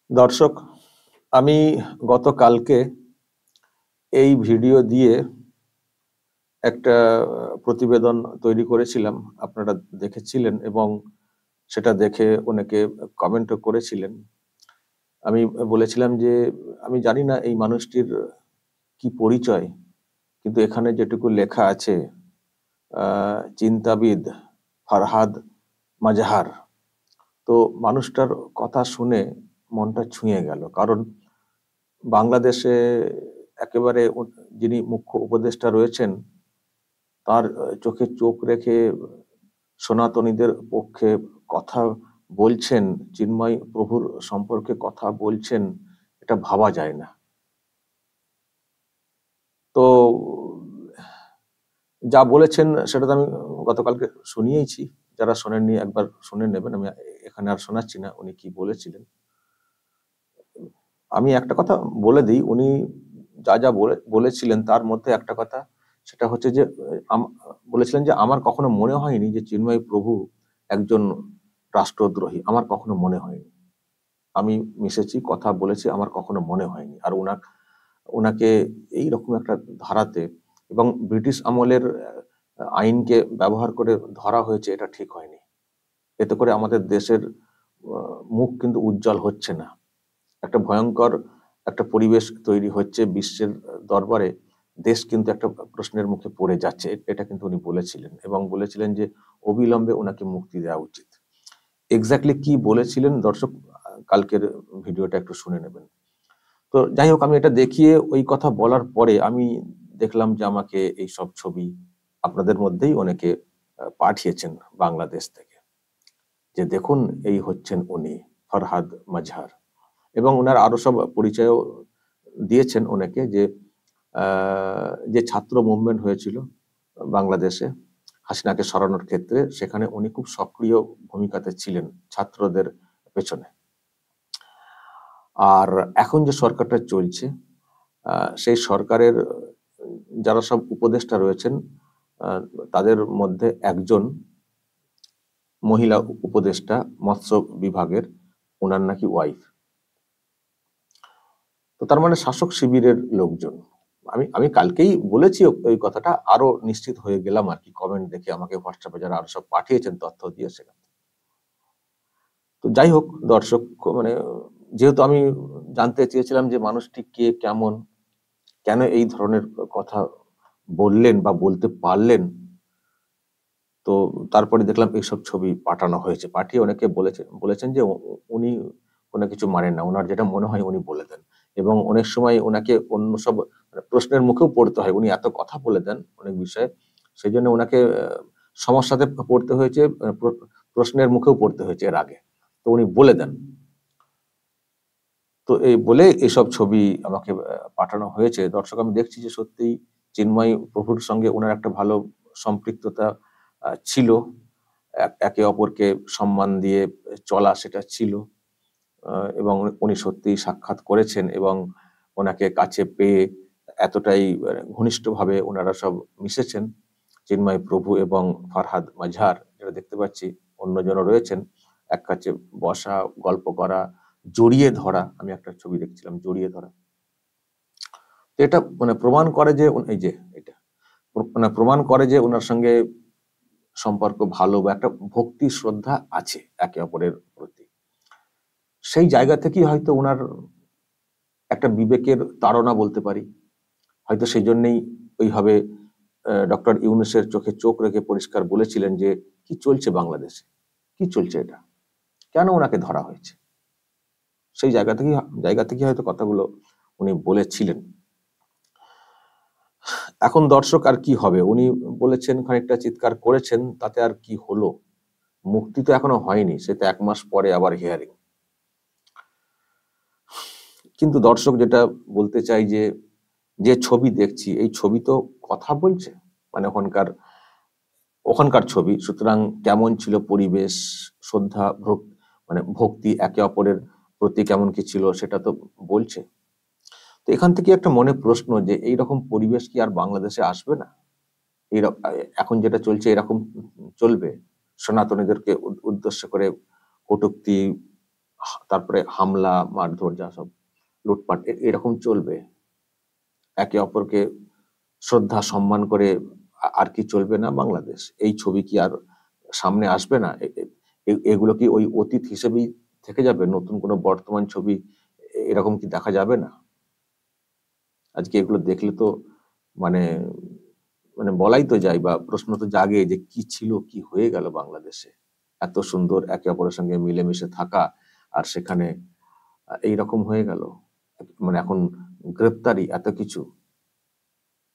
দর্শক, আমি গতকালকে এই ভিডিও দিয়ে একটা প্রতিবেদন তৈরি করেছিলাম। আপনারা দেখেছিলেন এবং সেটা দেখে অনেকে কমেন্টও করেছিলেন। আমি বলেছিলাম যে আমি জানি না এই মানুষটির কি পরিচয়, কিন্তু এখানে যেটুকু লেখা আছে চিন্তাবিদ ফারহাদ মাজহার। তো মানুষটার কথা শুনে মনটা ছুঁয়ে গেল, কারণ বাংলাদেশে একেবারে যিনি মুখ্য উপদেষ্টা রয়েছেন তার চোখে চোখ রেখে সনাতনীদের পক্ষে কথা বলছেন, চিন্ময় প্রভুর সম্পর্কে কথা বলছেন, এটা ভাবা যায় না। তো যা বলেছেন সেটা তো আমি গতকালকে শুনিয়েছি। যারা শোনেননি একবার শুনে নেবেন, আমি এখানে আর শোনাচ্ছি না উনি কি বলেছিলেন। আমি একটা কথা বলে দিই, উনি যা যা বলেছিলেন তার মধ্যে একটা কথা, সেটা হচ্ছে যে বলেছিলেন যে আমার কখনো মনে হয়নি যে চিন্ময় প্রভু একজন রাষ্ট্রদ্রোহী। আমার কখনো মনে হয়নি। আমি মিশেছি, কথা বলেছি, আমার কখনো মনে হয়নি। আর ওনাকে এইরকম একটা ধারাতে এবং ব্রিটিশ আমলের আইনকে ব্যবহার করে ধরা হয়েছে, এটা ঠিক হয়নি। এতে করে আমাদের দেশের মুখ কিন্তু উজ্জ্বল হচ্ছে না। একটা ভয়ঙ্কর একটা পরিবেশ তৈরি হচ্ছে বিশ্বের দরবারে। দেশ কিন্তু একটা প্রশ্নের মুখে পড়ে যাচ্ছে, এটা কিন্তু উনি বলেছিলেন এবং বলেছিলেন যে অবিলম্বে ওনাকে মুক্তি দেওয়া উচিত। এক্স্যাক্টলি কি বলেছিলেন দর্শক, কালকের ভিডিওটা একটু শুনে নেবেন। তো যাই হোক, আমি এটা দেখিয়ে ওই কথা বলার পরে আমি দেখলাম যে আমাকে এই সব ছবি আপনাদের মধ্যেই অনেকে পাঠিয়েছেন বাংলাদেশ থেকে, যে দেখুন এই হচ্ছেন উনি ফরহাদ মাজহার। এবং ওনার আরো সব পরিচয়ও দিয়েছেন অনেকে, যে ছাত্র মুভমেন্ট হয়েছিল বাংলাদেশে হাসিনাকে সরানোর ক্ষেত্রে, সেখানে উনি খুব সক্রিয় ভূমিকাতে ছিলেন ছাত্রদের পেছনে। আর এখন যে সরকারটা চলছে, সেই সরকারের যারা সব উপদেষ্টা রয়েছেন, তাদের মধ্যে একজন মহিলা উপদেষ্টা মৎস্য বিভাগের, ওনার নাকি ওয়াইফ। তো তার মানে শাসক শিবিরের লোকজন। আমি আমি কালকেই বলেছি ওই কথাটা, আরো নিশ্চিত হয়ে গেলাম আর কি, কমেন্ট দেখে আমাকে হোয়াটসঅ্যাপে যারা আরো সব পাঠিয়েছেন তথ্য দিয়ে সেখানে। তো যাই হোক দর্শক, মানে যেহেতু আমি জানতে চেয়েছিলাম যে মানুষটি কে, কেমন, কেন এই ধরনের কথা বললেন বা বলতে পারলেন, তো তারপরে দেখলাম এইসব ছবি পাঠানো হয়েছে। পাঠিয়ে অনেকে বলেছেন যে উনি কোনো কিছু মানেন না, ওনার যেটা মনে হয় উনি বলে দেন। এবং অনেক সময় ওনাকে অন্য সব প্রশ্নের মুখেও পড়তে হয়, উনি এত কথা বলে দেন অনেক বিষয়ে, সেই জন্য ওনাকে সমস্যাতে পড়তে হয়েছে, প্রশ্নের মুখেও পড়তে হয়েছে এর আগে। তো উনি বলে দেন। তো এই বলে এইসব ছবি আমাকে পাঠানো হয়েছে। দর্শক, আমি দেখছি যে সত্যিই চিন্ময় প্রভুর সঙ্গে ওনার একটা ভালো সম্পৃক্ততা ছিল। একে অপরকে সম্মান দিয়ে চলা, সেটা ছিল। এবং উনি সত্যিই সাক্ষাৎ করেছেন এবং ওনাকে কাছে পেয়ে এতটাই ঘনিষ্ঠভাবে ওনারা সব মিশেছেন, চিন্ময় প্রভু এবং ফারহাদ মাজহার, যেটা দেখতে পাচ্ছি। অন্যজনও রয়েছেন, এক কাছে বসা, গল্প করা, জড়িয়ে ধরা। আমি একটা ছবি দেখছিলাম, জড়িয়ে ধরা। তো এটা মানে প্রমাণ করে যে এই যে এটা মানে প্রমাণ করে যে ওনার সঙ্গে সম্পর্ক ভালো বা একটা ভক্তি শ্রদ্ধা আছে একে অপরের প্রতি। সেই জায়গা থেকেই হয়তো ওনার একটা বিবেকের তাড়না বলতে পারি। হয়তো সেই জন্যই ওইভাবে ডক্টর ইউনূসের চোখে চোখ রেখে পরিষ্কার বলেছিলেন যে কি চলছে বাংলাদেশে, কি চলছে, এটা কেন ওনাকে ধরা হয়েছে। সেই জায়গা থেকে হয়তো কথাগুলো উনি বলেছিলেন। এখন দর্শক আর কি হবে, উনি বলেছেন, খানিকটা চিৎকার করেছেন, তাতে আর কি হলো? মুক্তি তো এখনো হয়নি, সে তো 1 মাস পরে আবার হিয়ারিং। কিন্তু দর্শক, যেটা বলতে চাই যে যে ছবি দেখছি, এই ছবি তো কথা বলছে, মানে ওখানকার ছবি। সুতরাং কেমন ছিল পরিবেশ, শ্রদ্ধা, মানে ভক্তি একে অপরের প্রতি কেমন কি ছিল, সেটা তো বলছে। তো এখান থেকে একটা মনে প্রশ্ন, যে এইরকম পরিবেশ কি আর বাংলাদেশে আসবে না? এখন যেটা চলছে এরকম চলবে? সনাতনীদেরকে উদ্দেশ্য করে কটূক্তি, তারপরে হামলা, মারধর, যা সব লুটপাট এরকম চলবে। একে অপরকে শ্রদ্ধা সম্মান করে আর কি চলবে না বাংলাদেশ? এই ছবি কি আর সামনে আসবে না? এগুলো কি ওই অতীত হিসেবেই থেকে যাবে? নতুন কোনো বর্তমান ছবি এরকম কি দেখা যাবে না? আজকে এগুলো দেখলে তো মানে মানে বলাই তো যায়, বা প্রশ্ন তো জাগে যে কি ছিল, কি হয়ে গেল বাংলাদেশে। এত সুন্দর একে অপরের সঙ্গে মিলেমিশে থাকা, আর সেখানে এইরকম হয়ে গেল। মানে এখন গ্রেপ্তারি, এত কিছু।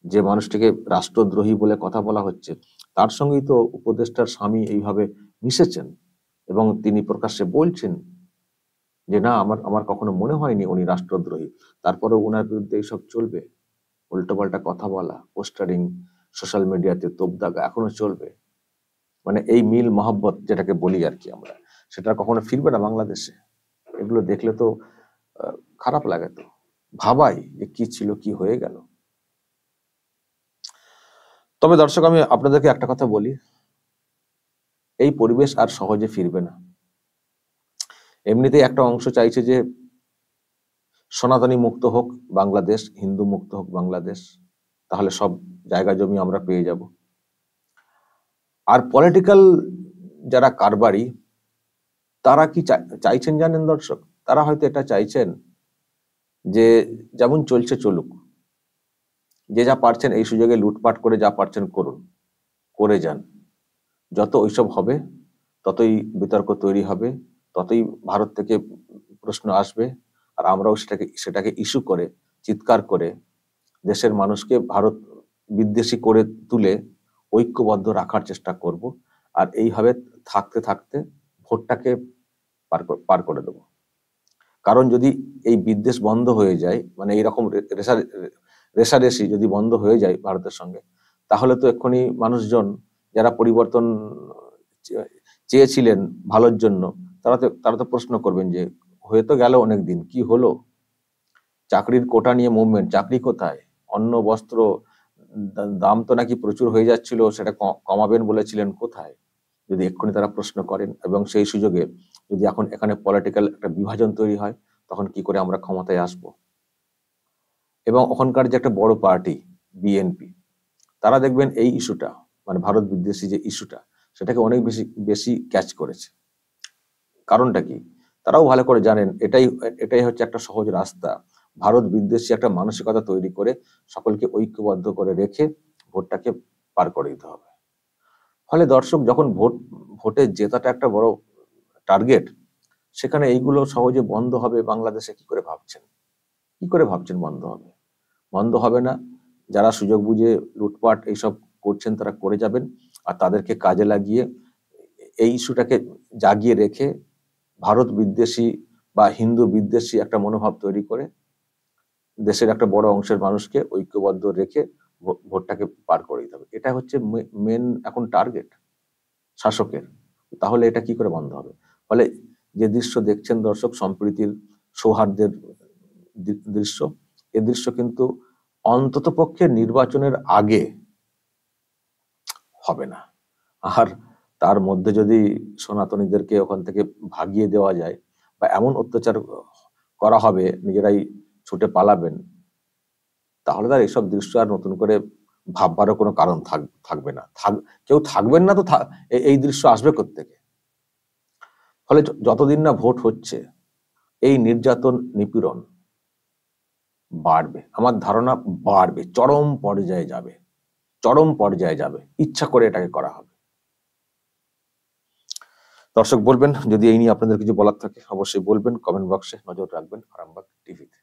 যে মানুষটিকে রাষ্ট্রদ্রোহী বলে কথা বলা হচ্ছে, তার সঙ্গেই তো উপদেষ্টার স্বামী এইভাবে মিশেছেন, এবং তিনি প্রকাশ্যে বলছেন যে না, আমার আমার কখনো মনে হয়নি উনি রাষ্ট্রদ্রোহী। তারপরেও ওনার বিরুদ্ধে এইসব চলবে, উল্টোপাল্টা কথা বলা, পোস্টারিং, সোশ্যাল মিডিয়াতে তোপ দাগা এখনো চলবে। মানে এই মিল মহব্বত যেটাকে বলি আর কি আমরা, সেটা কখনো ফিরবে না বাংলাদেশে। এগুলো দেখলে তো খারাপ লাগে, তো ভাবাই যে কি ছিল, কি হয়ে গেল। তবে দর্শক, আমি আপনাদেরকে একটা কথা বলি, এই পরিবেশ আর সহজে ফিরবে না। এমনিতেই একটা অংশ চাইছে যে সনাতনী মুক্ত হোক বাংলাদেশ, হিন্দু মুক্ত হোক বাংলাদেশ, তাহলে সব জায়গা জমি আমরা পেয়ে যাব। আর পলিটিক্যাল যারা কারবারি, তারা কি চাইছেন জানেন দর্শক? তারা হয়তো এটা চাইছেন যে যেমন চলছে চলুক, যে যা পারছেন এই সুযোগে লুটপাট করে যা পারছেন করুন, করে যান। যত ওইসব হবে ততই বিতর্ক তৈরি হবে, ততই ভারত থেকে প্রশ্ন আসবে, আর আমরাও সেটাকে ইস্যু করে, চিৎকার করে দেশের মানুষকে ভারত বিদ্বেষী করে তুলে ঐক্যবদ্ধ রাখার চেষ্টা করব। আর এইভাবে থাকতে থাকতে ভোটটাকে পার করে দেব। কারণ যদি এই বিদ্বেষ বন্ধ হয়ে যায়, মানে এইরকম রেশারেশি যদি বন্ধ হয়ে যায় ভারতের সঙ্গে, তাহলে তো এক্ষুনি মানুষজন যারা পরিবর্তন চেয়েছিলেন ভালোর জন্য, তারা তো প্রশ্ন করবেন যে হয়ে তো গেল অনেকদিন, কি হলো? চাকরির কোটা নিয়ে মুভমেন্ট, চাকরি কোথায়? অন্ন বস্ত্র দাম তো নাকি প্রচুর হয়ে যাচ্ছিল, সেটা কমাবেন বলেছিলেন, কোথায়? যদি এক্ষুনি তারা প্রশ্ন করেন, এবং সেই সুযোগে যদি এখন এখানে পলিটিক্যাল একটা বিভাজন তৈরি হয়, তখন কি করে আমরা ক্ষমতায় আসব? এবং ওখানকার যে একটা বড় পার্টি বিএনপি, তারা দেখবেন এই ইস্যুটা, মানে ভারত বিদ্বেষী যে ইস্যুটা, সেটাকে অনেক বেশি বেশি ক্যাচ করেছে। কারণটা কি? তারাও ভালো করে জানেন এটাই এটাই হচ্ছে একটা সহজ রাস্তা, ভারত বিদ্বেষী একটা মানসিকতা তৈরি করে সকলকে ঐক্যবদ্ধ করে রেখে ভোটটাকে পার করে দিতে হবে। ফলে দর্শক, যখন ভোটে জেতাটা একটা বড় টার্গেট, সেখানে এইগুলো সহজে বন্ধ হবে বাংলাদেশে কি করে ভাবছেন? কি করে ভাবছেন বন্ধ হবে? বন্ধ হবে না। যারা সুযোগ বুঝে লুটপাট এইসব করছেন তারা করে যাবেন, আর তাদেরকে কাজে লাগিয়ে এই ইস্যুটাকে জাগিয়ে রেখে ভারত বিদ্বেষী বা হিন্দু বিদ্বেষী একটা মনোভাব তৈরি করে দেশের একটা বড় অংশের মানুষকে ঐক্যবদ্ধ রেখে ভোটটাকে পার করে দিতে হবে। এটা হচ্ছে মেন এখন টার্গেট শাসকের। তাহলে এটা কি করে বন্ধ হবে? ফলে যে দৃশ্য দেখছেন দর্শক, সম্প্রীতির, সৌহার্দ্যের দৃশ্য, এ দৃশ্য কিন্তু অন্তত পক্ষে নির্বাচনের আগে হবে না। আর তার মধ্যে যদি সনাতনীদেরকে ওখান থেকে ভাগিয়ে দেওয়া যায়, বা এমন অত্যাচার করা হবে, নিজেরাই ছুটে পালাবেন, তাহলে তার এইসব দৃশ্য আর নতুন করে ভাববারও কোনো কারণ থাকবে না। কেউ থাকবেন না তো, এই দৃশ্য আসবে কোত্থেকে? ফলে যতদিন না ভোট হচ্ছে, এই নির্যাতন নিপীড়ন বাড়বে, আমার ধারণা বাড়বে, চরম পর্যায়ে যাবে, চরম পর্যায়ে যাবে, ইচ্ছা করে এটাকে করা হবে। দর্শক বলবেন, যদি এই নিয়ে আপনাদের কিছু বলার থাকে অবশ্যই বলবেন, কমেন্ট বক্সে নজর রাখবেন আরামবাগ টিভিতে।